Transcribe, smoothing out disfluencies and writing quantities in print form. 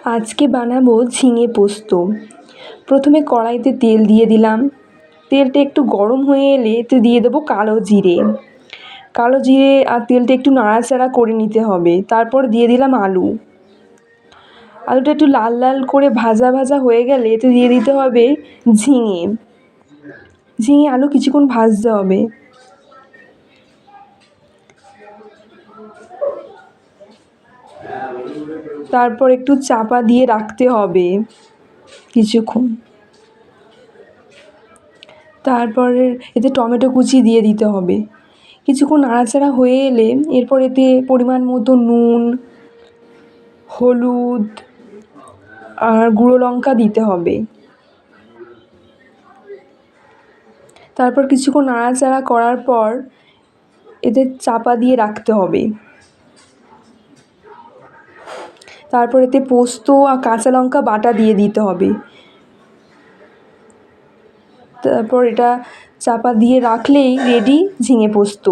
আজকে বানাবো ঝিঙে পোস্ত। প্রথমে কড়াইতে তেল দিয়ে দিলাম। তেলটা একটু গরম হয়ে এলে এতে দিয়ে দেবো কালো জিরে। কালো জিরে আর তেলটা একটু নাড়াচাড়া করে নিতে হবে। তারপর দিয়ে দিলাম আলু। আলুটা একটু লাল লাল করে ভাজা ভাজা হয়ে গেলে এতে দিয়ে দিতে হবে ঝিঙে। ঝিঙে আলু কিছুক্ষণ ভাজতে হবে। তারপর একটু চাপা দিয়ে রাখতে হবে কিছুক্ষণ। তারপরে এতে টমেটো কুচি দিয়ে দিতে হবে। কিছুক্ষণ নাড়াচাড়া হয়ে এলে এরপর এতে পরিমাণ মতো নুন, হলুদ আর গুঁড়ো লঙ্কা দিতে হবে। তারপর কিছুক্ষণ নাড়াচাড়া করার পর এতে চাপা দিয়ে রাখতে হবে। তারপর এতে পোস্ত আর কাঁচা লঙ্কা বাটা দিয়ে দিতে হবে। তারপর এটা চাপা দিয়ে রাখলেই রেডি ঝিঙে পোস্ত।